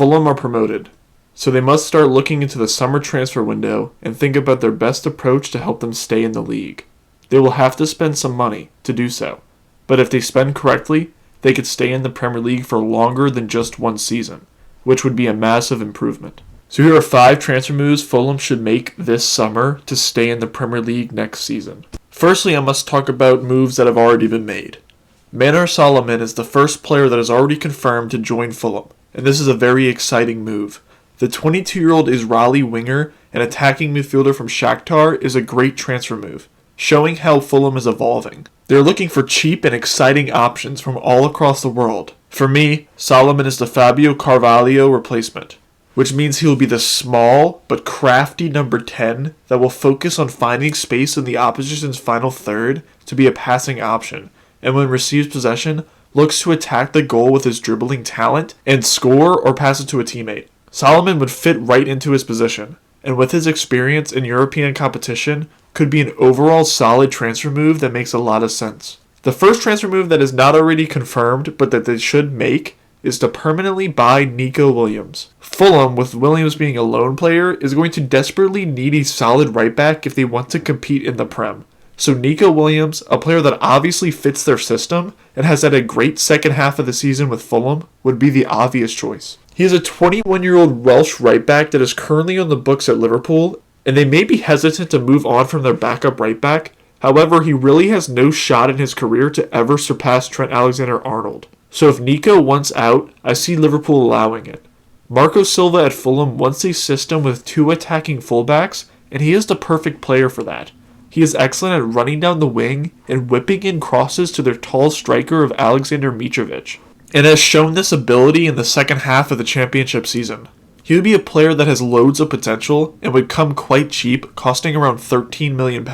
Fulham are promoted, so they must start looking into the summer transfer window and think about their best approach to help them stay in the league. They will have to spend some money to do so, but if they spend correctly, they could stay in the Premier League for longer than just one season, which would be a massive improvement. So here are 5 transfer moves Fulham should make this summer to stay in the Premier League next season. Firstly, I must talk about moves that have already been made. Manor Solomon is the first player that is already confirmed to join Fulham, and this is a very exciting move. The 22-year-old Israeli winger and attacking midfielder from Shakhtar is a great transfer move, showing how Fulham is evolving. They're looking for cheap and exciting options from all across the world. For me, Solomon is the Fabio Carvalho replacement, which means he will be the small but crafty number 10 that will focus on finding space in the opposition's final third to be a passing option, and when receives possession, looks to attack the goal with his dribbling talent and score or pass it to a teammate. Solomon would fit right into his position, and with his experience in European competition, could be an overall solid transfer move that makes a lot of sense. The first transfer move that is not already confirmed but that they should make is to permanently buy Nico Williams. Fulham, with Williams being a loan player, is going to desperately need a solid right back if they want to compete in the Prem. So Nico Williams, a player that obviously fits their system and has had a great second half of the season with Fulham, would be the obvious choice. He is a 21-year-old Welsh right back that is currently on the books at Liverpool, and they may be hesitant to move on from their backup right back. However, he really has no shot in his career to ever surpass Trent Alexander-Arnold. So if Nico wants out, I see Liverpool allowing it. Marco Silva at Fulham wants a system with 2 attacking fullbacks, and he is the perfect player for that. He is excellent at running down the wing and whipping in crosses to their tall striker of Alexander Mitrovic, and has shown this ability in the second half of the championship season. He would be a player that has loads of potential and would come quite cheap, costing around £13 million.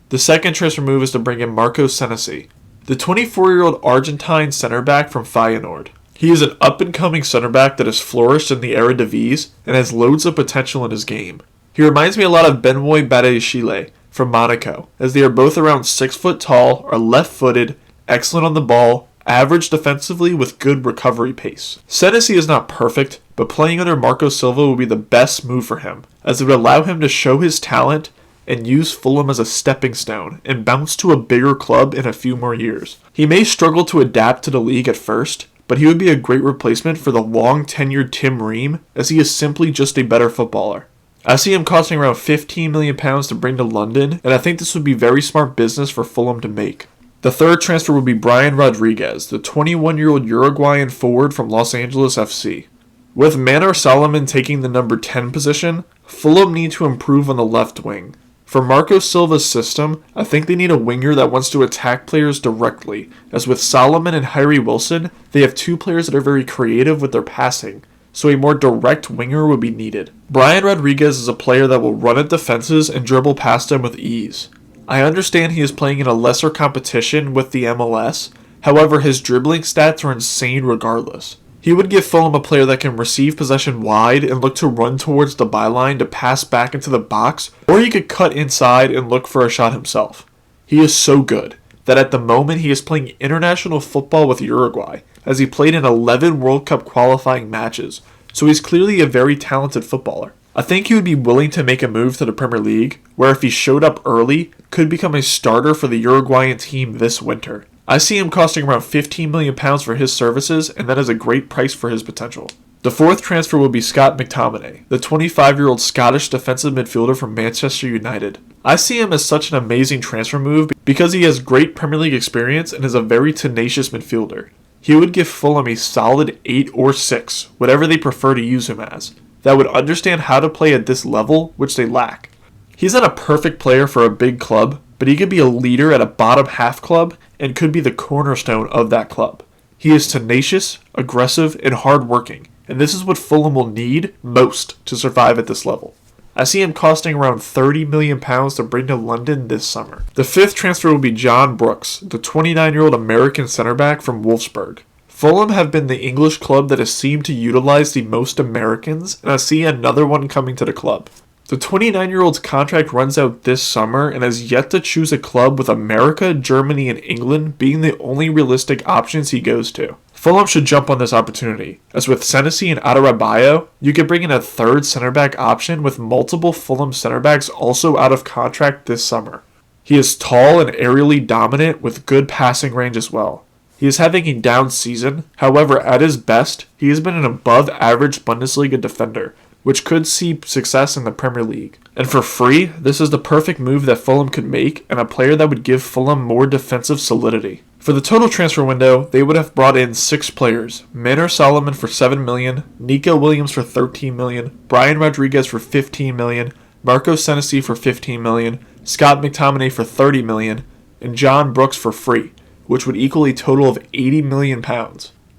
The second transfer move is to bring in Marco Senacy, the 24-year-old Argentine centre-back from Feyenoord. He is an up-and-coming centre-back that has flourished in the Eredivisie and has loads of potential in his game. He reminds me a lot of Benoit Badiashile from Monaco, as they are both around 6 foot tall, are left-footed, excellent on the ball, average defensively with good recovery pace. Senacy is not perfect, but playing under Marco Silva will be the best move for him, as it would allow him to show his talent and use Fulham as a stepping stone and bounce to a bigger club in a few more years. He may struggle to adapt to the league at first, but he would be a great replacement for the long-tenured Tim Ream, as he is simply just a better footballer. I see him costing around £15 million to bring to London, and I think this would be very smart business for Fulham to make. The third transfer would be Brian Rodriguez, the 21-year-old Uruguayan forward from Los Angeles FC. With Manor Solomon taking the number 10 position, Fulham need to improve on the left wing. For Marco Silva's system, I think they need a winger that wants to attack players directly, as with Solomon and Harry Wilson, they have 2 players that are very creative with their passing, so a more direct winger would be needed. Brian Rodriguez is a player that will run at defenses and dribble past them with ease. I understand he is playing in a lesser competition with the MLS, however his dribbling stats are insane regardless. He would give Fulham a player that can receive possession wide and look to run towards the byline to pass back into the box, or he could cut inside and look for a shot himself. He is so good that at the moment he is playing international football with Uruguay, as he played in 11 World Cup qualifying matches, so he's clearly a very talented footballer. I think he would be willing to make a move to the Premier League, where if he showed up early, could become a starter for the Uruguayan team this winter. I see him costing around £15 million for his services, and that is a great price for his potential. The fourth transfer will be Scott McTominay, the 25-year-old Scottish defensive midfielder from Manchester United. I see him as such an amazing transfer move because he has great Premier League experience and is a very tenacious midfielder. He would give Fulham a solid 8 or 6, whatever they prefer to use him as, that would understand how to play at this level, which they lack. He's not a perfect player for a big club, but he could be a leader at a bottom half club and could be the cornerstone of that club. He is tenacious, aggressive, and hard-working, and this is what Fulham will need most to survive at this level. I see him costing around £30 million to bring to London this summer. The fifth transfer will be John Brooks, the 29-year-old American centre-back from Wolfsburg. Fulham have been the English club that has seemed to utilize the most Americans, and I see another one coming to the club. The 29-year-old's contract runs out this summer and has yet to choose a club, with America, Germany, and England being the only realistic options he goes to. Fulham should jump on this opportunity, as with Senacy and Adarabioyo, you could bring in a third center back option with multiple Fulham center backs also out of contract this summer. He is tall and aerially dominant with good passing range as well. He is having a down season, however at his best, he has been an above average Bundesliga defender, which could see success in the Premier League. And for free, this is the perfect move that Fulham could make and a player that would give Fulham more defensive solidity. For the total transfer window, they would have brought in 6 players: Manor Solomon for $7 million, Nico Williams for $13 million, Brian Rodriguez for $15 million, Marco Senacy for $15 million, Scott McTominay for $30 million, and John Brooks for free, which would equal a total of £80 million.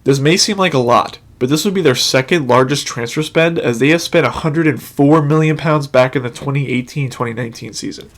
This may seem like a lot, but this would be their second largest transfer spend as they have spent £104 million back in the 2018-2019 season.